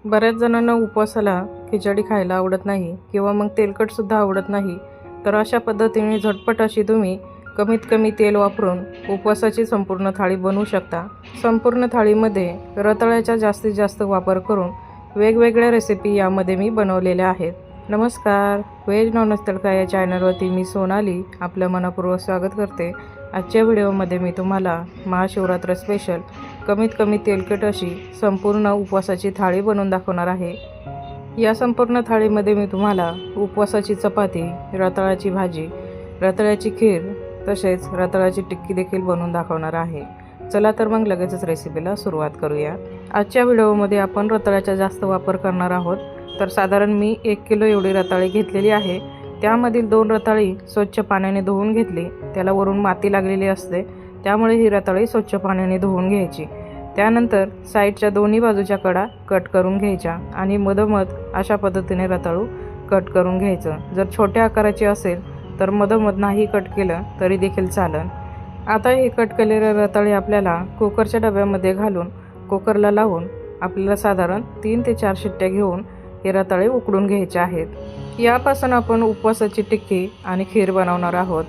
बऱ्याच जणांना उपवासाला खिचडी खायला आवडत नाही किंवा मग तेलकटसुद्धा आवडत नाही. तर अशा पद्धतीने झटपट अशी तुम्ही कमीत कमी तेल वापरून उपवासाची संपूर्ण थाळी बनवू शकता. संपूर्ण थाळीमध्ये रताळ्याचा जास्तीत जास्त वापर करून वेगवेगळ्या रेसिपी यामध्ये मी बनवलेल्या आहेत. नमस्कार, व्हेज नॉनव्हेज तडका या चॅनलवरती मी सोनाली आपलं मनपूर्वक स्वागत करते. आजच्या व्हिडिओमध्ये मी तुम्हाला महाशिवरात्र स्पेशल कमीत कमी तेलकट अशी संपूर्ण उपवासाची थाळी बनवून दाखवणार आहे. या संपूर्ण थाळीमध्ये मी तुम्हाला उपवासाची चपाती, रताळ्याची भाजी, रताळ्याची खीर तसेच रताळ्याची टिक्की देखील बनवून दाखवणार आहे. चला तर मग लगेचच रेसिपीला सुरुवात करूया. आजच्या व्हिडिओमध्ये आपण रताळ्याचा जास्त वापर करणार आहोत. तर साधारण मी 1 किलो एवढी रताळी घेतलेली आहे. त्यामधील 2 रताळी स्वच्छ पाण्याने धुवून घेतली. त्याला वरून माती लागलेली असते, त्यामुळे ही रताळी स्वच्छ पाण्याने धुवून घ्यायची. त्यानंतर साईडच्या दोन्ही बाजूच्या कडा कट करून घ्यायच्या आणि मधोमध अशा पद्धतीने रताळू कट करून घ्यायचं. जर छोट्या आकाराची असेल तर मधोमध नाही कट केलं तरी देखील चालेल. आता हे कट केलेले रताळे आपल्याला कुकरच्या डब्यामध्ये घालून कुकरला लावून आपल्याला साधारण 3 ते 4 शिट्ट्या घेऊन हे रताळे उकडून घ्यायचे आहेत. यापासून आपण उपवासाची टिक्की आणि खीर बनवणार आहोत.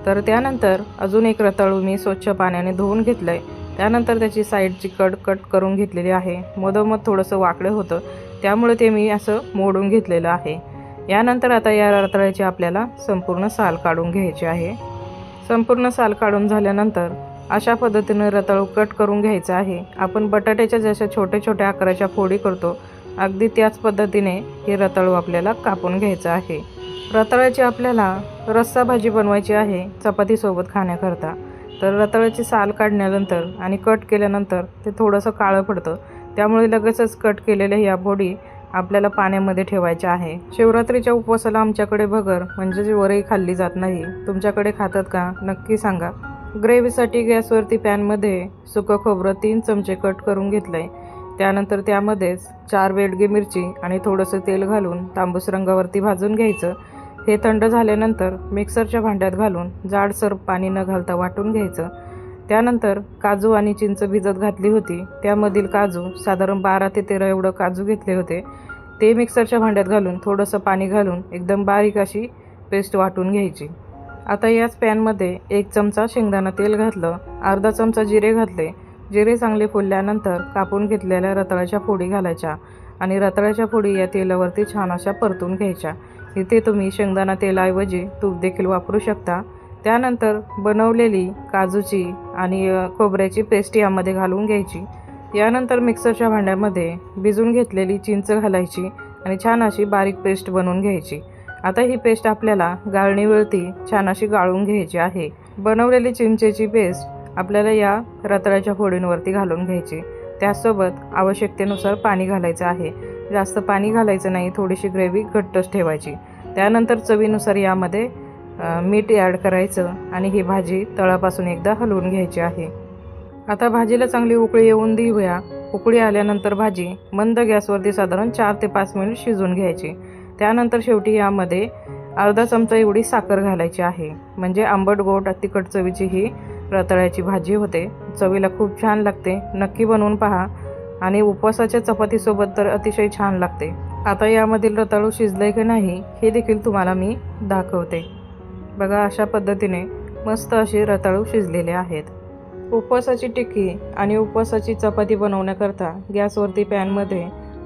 तर त्यानंतर अजून एक रताळू मी स्वच्छ पाण्याने धुवून घेतलं आहे. त्यानंतर त्याची साईडची कट करून घेतलेली आहे. मधोमध थोडंसं वाकडं होतं, त्यामुळे ते मी असं मोडून घेतलेलं आहे. यानंतर आता या रताळ्याची आपल्याला संपूर्ण साल काढून घ्यायची आहे. संपूर्ण साल काढून झाल्यानंतर अशा पद्धतीने रताळू कट करून घ्यायचं आहे. आपण बटाट्याच्या जशा छोट्या छोट्या आकाराच्या फोडी करतो अगदी त्याच पद्धतीने हे रताळू आपल्याला कापून घ्यायचं आहे. रताळ्याची आपल्याला रस्सा भाजी बनवायची आहे चपातीसोबत खाण्याकरता. तर रताळ्याची साल काढल्यानंतर आणि कट केल्यानंतर ते थोडंसं काळं पडतं, त्यामुळे लगेचच कट केलेल्या ह्या फोडी आपल्याला पाण्यामध्ये ठेवायच्या आहे. शिवरात्रीच्या उपवासाला आमच्याकडे भगर म्हणजे वरई खाल्ली जात नाही. तुमच्याकडे खातात का नक्की सांगा. ग्रेव्हीसाठी गॅसवरती पॅनमध्ये सुकं खोबरं 3 चमचे कट करून घेतलं आहे. त्यानंतर त्यामध्येच 4 बेडगी मिरची आणि थोडंसं तेल घालून तांबूस रंगावरती भाजून घ्यायचं. हे थंड झाल्यानंतर मिक्सरच्या भांड्यात घालून जाडसर पाणी न घालता वाटून घ्यायचं. त्यानंतर काजू आणि चिंच भिजत घातली होती, त्यामधील काजू साधारण 12 ते 13 एवढं काजू घेतले होते. ते मिक्सरच्या भांड्यात घालून थोडंसं पाणी घालून एकदम बारीक अशी पेस्ट वाटून घ्यायची. आता याच पॅनमध्ये 1 चमचा शेंगदाणा तेल घातलं, अर्धा चमचा जिरे घातले. जिरे चांगले फुलल्यानंतर कापून घेतलेल्या रताळ्याच्या फोडी घालायच्या आणि रताळ्याच्या फोडी या तेलावरती छान अशा परतून घ्यायच्या. इथे तुम्ही शेंगदाणा तेलाऐवजी तूप देखील वापरू शकता. त्यानंतर बनवलेली काजूची आणि खोबऱ्याची पेस्ट यामध्ये घालून घ्यायची. यानंतर मिक्सरच्या भांड्यामध्ये भिजून घेतलेली चिंच घालायची आणि छान अशी बारीक पेस्ट बनवून घ्यायची. आता ही पेस्ट आपल्याला गाळणीवरती छान अशी गाळून घ्यायची आहे. बनवलेली चिंचेची पेस्ट आपल्याला या रताळ्याच्या फोडींवरती घालून घ्यायची. त्यासोबत आवश्यकतेनुसार पाणी घालायचं आहे. जास्त पाणी घालायचं नाही, थोडीशी ग्रेव्ही घट्टच ठेवायची. त्यानंतर चवीनुसार यामध्ये मीठ ॲड करायचं आणि ही भाजी तळापासून एकदा हलवून घ्यायची आहे. आता भाजीला चांगली उकळी येऊन देऊया. उकळी आल्यानंतर भाजी मंद गॅसवरती साधारण 4 ते 5 मिनिट शिजवून घ्यायची. त्यानंतर शेवटी यामध्ये अर्धा चमचा एवढी साखर घालायची आहे. म्हणजे आंबट गोड तिखट चवीची ही रताळ्याची भाजी होते. चवीला खूप छान लागते. नक्की बनवून पहा आणि उपवासाच्या चपातीसोबत तर अतिशय छान लागते. आता यामधील रताळू शिजले की नाही हे देखील तुम्हाला मी दाखवते. बघा, अशा पद्धतीने मस्त असे रताळू शिजलेले आहेत. उपवासाची टिक्की आणि उपवासाची चपाती बनवण्याकरता गॅसवरती पॅनमध्ये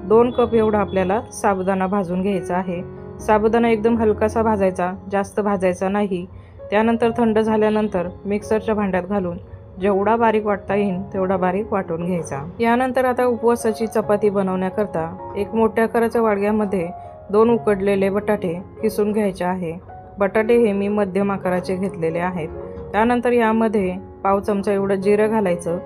2 कप एवढा आपल्याला साबुदाणा भाजून घ्यायचा आहे. साबुदाणा एकदम हलकासा भाजायचा, जास्त भाजायचा नाही. त्यानंतर थंड झाल्यानंतर मिक्सरच्या भांड्यात घालून जेवढा बारीक वाटता येईल तेवढा बारीक वाटून घ्यायचा. यानंतर आता उपवासाची चपाती बनवण्याकरता एक मोठ्या आकाराच्या वाडग्यामध्ये 2 उकडलेले बटाटे किसून घ्यायचे आहे. बटाटे हे मी मध्यम आकाराचे घेतलेले आहेत. त्यानंतर यामध्ये पाव चमचा एवढं जिरं घालायचं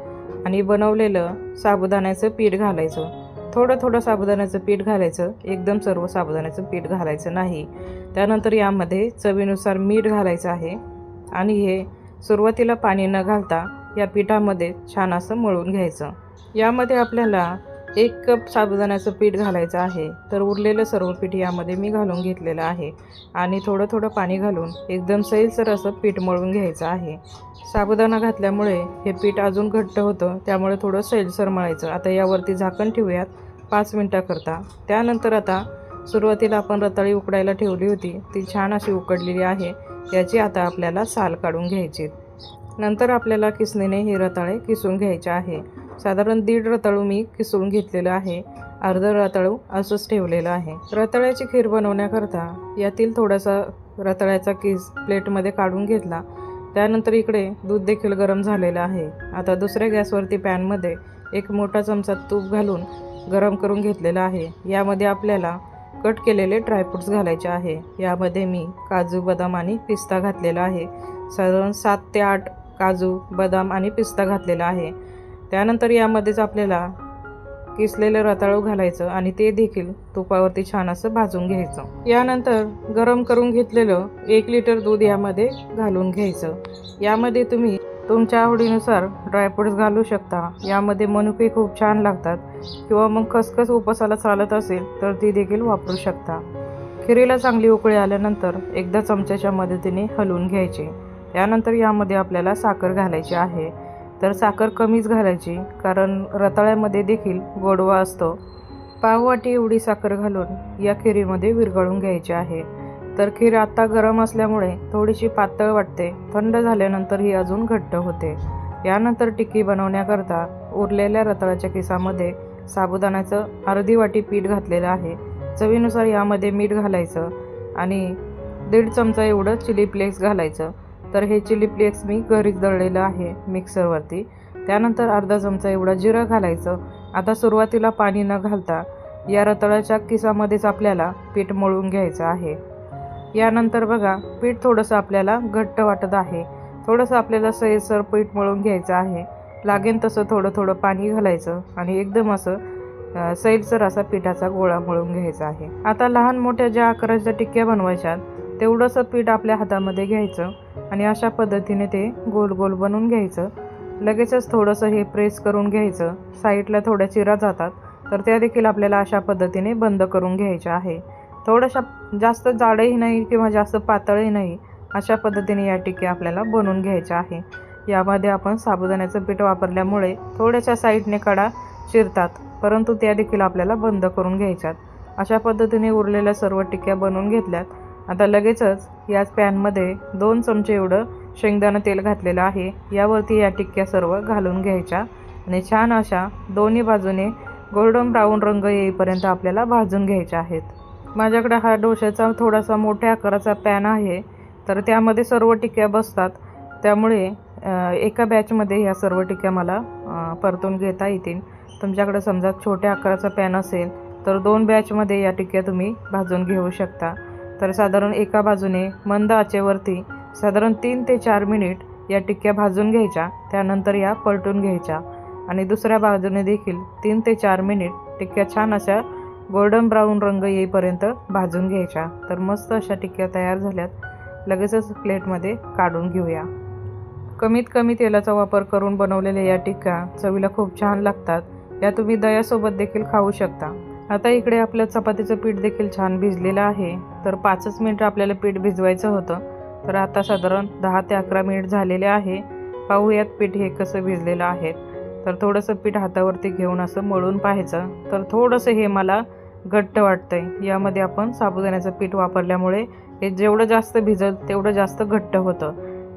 आणि बनवलेलं साबुदाण्याचं पीठ घालायचं. थोडं थोडं साबुदाण्याचं पीठ घालायचं, एकदम सर्व साबुदाण्याचं पीठ घालायचं नाही. त्यानंतर यामध्ये चवीनुसार मीठ घालायचं आहे आणि हे सुरुवातीला पाणी न घालता या पिठामध्ये छान असं मळून घ्यायचं. यामध्ये आपल्याला 1 कप साबुदाण्याचं पीठ घालायचं आहे. तर उरलेलं सर्व पीठ यामध्ये मी घालून घेतलेलं आहे आणि थोडं थोडं पाणी घालून एकदम सैलसर असं पीठ मळून घ्यायचं आहे. साबुदाणा घातल्यामुळे हे पीठ अजून घट्ट होतं, त्यामुळे थोडं सैलसर मळायचं. आता यावरती झाकण ठेवूयात 5 मिनटाकरता. त्यानंतर आता सुरुवातीला आपण रताळी उकडायला ठेवली होती ती छान अशी उकडलेली आहे. याची आता आपल्याला साल काढून घ्यायची. नंतर आपल्याला किसणीने हे रताळे किसून घ्यायचे आहे. साधारण 1.5 रताळू मी किसून घेतलेलं आहे. अर्ध रताळू असंच ठेवलेलं आहे. रताळ्याची खीर बनवण्याकरता यातील थोडासा रताळ्याचा किस प्लेटमध्ये काढून घेतला. त्यानंतर इकडे दूध देखील गरम झालेलं आहे. आता दुसऱ्या गॅसवरती पॅनमध्ये 1 मोठा चमचा तूप घालून गरम करून घेतलेलं आहे. यामध्ये आपल्याला कट केलेले ड्रायफ्रूट्स घालायचे आहे. यामध्ये मी काजू, बदाम आणि पिस्ता घातलेला आहे. साधारण 7 ते 8 काजू, बदाम आणि पिस्ता घातलेला आहे. त्यानंतर यामध्येच आपल्याला किसलेलं रताळू घालायचं आणि ते देखील तुपावरती छान असं भाजून घ्यायचं. यानंतर गरम करून घेतलेलं 1 लिटर दूध यामध्ये घालून घ्यायचं. यामध्ये तुम्ही तुमच्या आवडीनुसार ड्रायफ्रूट्स घालू शकता. यामध्ये मनुके खूप छान लागतात किंवा मग खसखस उपवासाला चालत असेल तर ती देखील वापरू शकता. खिरीला चांगली उकळी आल्यानंतर एकदा चमच्याच्या मदतीने हलवून घ्यायचे. त्यानंतर यामध्ये आपल्याला साखर घालायची आहे. तर साखर कमीच घालायची कारण रताळ्यामध्ये देखील गोडवा असतो. पाव वाटी एवढी साखर घालून या खिरीमध्ये विरघळून घ्यायची आहे. तर खीर आता गरम असल्यामुळे थोडीशी पातळ वाटते. थंड झाल्यानंतर ही अजून घट्ट होते. यानंतर टिक्की बनवण्याकरता उरलेल्या रताळ्याच्या किसामध्ये साबुदाण्याचं अर्धी वाटी पीठ घातलेलं आहे. चवीनुसार यामध्ये मीठ घालायचं आणि 1.5 चमचा एवढं चिली फ्लेक्स घालायचं. तर हे चिली फ्लेक्स मी घरीच दळलेलं आहे मिक्सरवरती. त्यानंतर अर्धा चमचा एवढं जिरं घालायचं. आता सुरुवातीला पाणी न घालता या रताळ्याच्या किसामध्येच आपल्याला पीठ मळून घ्यायचं आहे. यानंतर बघा पीठ थोडंसं आपल्याला घट्ट वाटत आहे. थोडंसं आपल्याला सैलसर पीठ मळून घ्यायचं आहे. लागेल तसं थोडं थोडं पाणी घालायचं आणि एकदम असं सैलसर असा पिठाचा गोळा मळून घ्यायचा आहे. आता लहान मोठ्या ज्या आकाराच्या टिक्क्या बनवायच्या तेवढंसं पीठ आपल्या हातामध्ये घ्यायचं आणि अशा पद्धतीने ते गोल गोल बनवून घ्यायचं. लगेचच थोडंसं हे प्रेस करून घ्यायचं. साईडला थोड्या चिरा जातात तर त्या देखील आपल्याला अशा पद्धतीने बंद करून घ्यायच्या आहे. थोड्याशा जास्त जाडही नाही किंवा जास्त पातळही नाही अशा पद्धतीने या टिक्क्या आपल्याला बनवून घ्यायच्या आहे. यामध्ये आपण साबुदाण्याचं पीठ वापरल्यामुळे थोड्याशा साईडने कडा चिरतात परंतु त्या देखील आपल्याला बंद करून घ्यायच्यात. अशा पद्धतीने उरलेल्या सर्व टिक्क्या बनवून घेतल्यात. आता लगेचच याच पॅनमध्ये 2 चमचे एवढं शेंगदाणा तेल घातलेलं आहे. यावरती या टिक्क्या सर्व घालून घ्यायच्या आणि छान अशा दोन्ही बाजूने गोल्डन ब्राऊन रंग येईपर्यंत आपल्याला भाजून घ्यायच्या आहेत. माझ्याकडे हा डोशाचा थोडासा मोठ्या आकाराचा पॅन आहे तर त्यामध्ये सर्व टिक्क्या बसतात. त्यामुळे एका बॅचमध्ये ह्या सर्व टिक्क्या मला परतून घेता येतील. तुमच्याकडे समजा छोट्या आकाराचा पॅन असेल तर 2 बॅचमध्ये या टिक्क्या तुम्ही भाजून घेऊ शकता. तर साधारण एका बाजूने मंद आचेवरती साधारण 3 ते 4 मिनिट या टिक्क्या भाजून घ्यायच्या. त्यानंतर या पलटून घ्यायच्या आणि दुसऱ्या बाजूने देखील 3 ते 4 मिनिट टिक्क्या छान अशा गोल्डन ब्राऊन रंग येईपर्यंत भाजून घ्यायच्या. तर मस्त अशा टिक्क्या तयार झाल्यात. लगेचच प्लेटमध्ये काढून घेऊया. कमीत कमी तेलाचा वापर करून बनवलेल्या या टिक्क्या चवीला खूप छान लागतात. या तुम्ही दह्यासोबत देखील खाऊ शकता. आता इकडे आपलं चपातीचं पीठ देखील छान भिजलेलं आहे. तर 5च मिनिट आपल्याला पीठ भिजवायचं होतं. तर आता साधारण 10 ते 11 मिनिट झालेले आहे. पाहूयात पीठ हे कसं भिजलेलं आहे. तर थोडंसं पीठ हातावरती घेऊन असं मळून पाहायचं. तर थोडंसं हे मला घट्ट वाटतंय. यामध्ये आपण साबुदाण्याचं पीठ वापरल्यामुळे हे जेवढं जास्त भिजल तेवढं जास्त घट्ट होतं.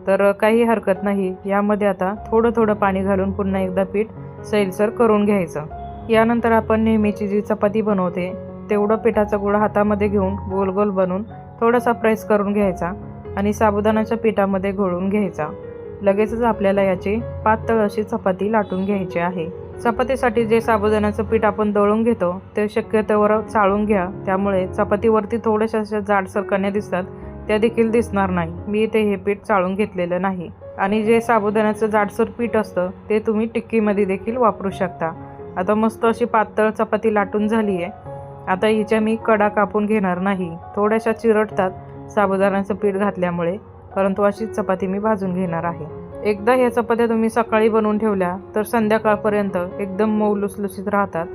तर काही हरकत नाही. यामध्ये आता थोडं थोडं पाणी घालून पुन्हा एकदा पीठ सैलसर करून घ्यायचं. यानंतर आपण नेहमीची जी चपाती बनवते तेवढं पिठाचा गोळा हातामध्ये घेऊन गोल गोल बनवून थोडासा प्रेस करून घ्यायचा आणि साबुदाण्याच्या पिठामध्ये घोळून घ्यायचा. लगेचच आपल्याला याची पातळ अशी चपाती लाटून घ्यायची आहे. चपातीसाठी जे साबुदाण्याचं पीठ आपण दळून घेतो ते शक्यतोवर चाळून घ्या. त्यामुळे चपातीवरती थोड्याशा अशा जाडसर कण्या दिसतात त्या देखील दिसणार नाही. मी इथे हे पीठ चाळून घेतलेलं नाही. आणि जे साबुदाण्याचं जाडसर पीठ असतं ते तुम्ही टिक्कीमध्ये देखील वापरू शकता. आता मस्त अशी पातळ चपाती लाटून झाली आहे. आता हिच्या मी कडा कापून घेणार नाही. थोड्याशा चिरटतात साबुदाण्याचं पीठ घातल्यामुळे, परंतु अशीच चपाती मी भाजून घेणार आहे. एकदा ह्या चपात्या तुम्ही सकाळी बनवून ठेवल्या तर संध्याकाळपर्यंत एकदम मऊ लुसलुसीत राहतात.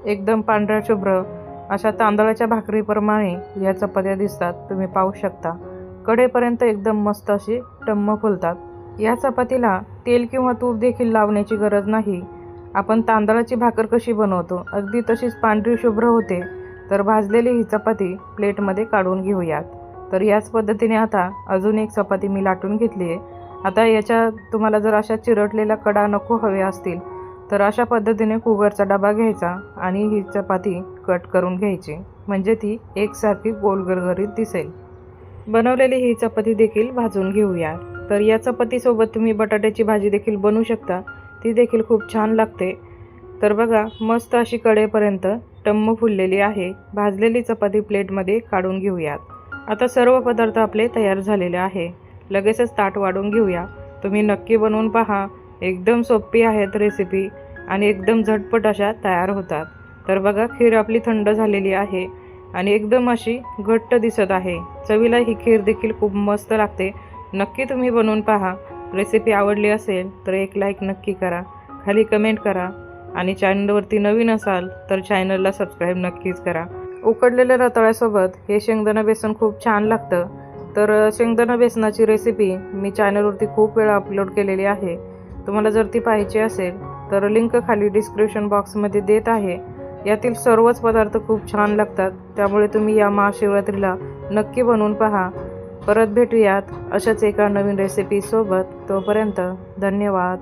एकदम पांढऱ्या शुभ्र अशा तांदळाच्या भाकरीप्रमाणे ह्या चपात्या दिसतात. तुम्ही पाहू शकता. कडेपर्यंत एकदम मस्त अशी टम्म फुलतात. या चपातीला तेल किंवा तूप देखील लावण्याची गरज नाही. आपण तांदळाची भाकर कशी बनवतो अगदी तशीच पांढरी शुभ्र होते. तर भाजलेली ही चपाती प्लेटमध्ये काढून घेऊयात. तर याच पद्धतीने आता अजून एक चपाती मी लाटून घेतली आहे. आता याच्या तुम्हाला जर अशा चिरटलेल्या कडा नको हवे असतील तर अशा पद्धतीने कुकरचा डबा घ्यायचा आणि ही चपाती कट करून घ्यायची, म्हणजे ती एकसारखी गोल गरगरीत दिसेल. बनवलेली ही चपाती देखील भाजून घेऊया. तर या चपातीसोबत तुम्ही बटाट्याची भाजी देखील बनवू शकता, ती देखील खूप छान लागते. तर बघा, मस्त अशी कडेपर्यंत टम्म फुललेली आहे. भाजलेली चपाती प्लेटमध्ये काढून घेऊयात. आता सर्व पदार्थ आपले तयार झालेले आहे. लगेचच ताट वाढून घेऊया. तुम्ही नक्की बनवून पहा. एकदम सोपी आहेत रेसिपी आणि एकदम झटपट अशा तयार होतात. तर बघा, खीर आपली थंड झालेली आहे आणि एकदम अशी घट्ट दिसत आहे. चवीला ही खीर देखील खूप मस्त लागते. नक्की तुम्ही बनवून पहा. रेसिपी आवडली असेल तर एक लाईक नक्की करा, खाली कमेंट करा आणि चॅनलवरती नवीन असाल तर चॅनलला सबस्क्राईब नक्कीच करा. उकडलेल्या रताळ्यासोबत हे शेंगदाणा बेसन खूप छान लागतं. तर शेंगदाणा बेसनाची रेसिपी मी चॅनलवरती खूप वेळा अपलोड केलेली आहे. तुम्हाला जर ती पाहिजे असेल तर लिंक खाली डिस्क्रिप्शन बॉक्समध्ये देत आहे. यातील सर्वच पदार्थ खूप छान लागतात, त्यामुळे तुम्ही या महाशिवरात्रीला नक्की बनवून पहा. परत भेटूयात अशाच एका नवीन रेसिपीसोबत. तोपर्यंत धन्यवाद.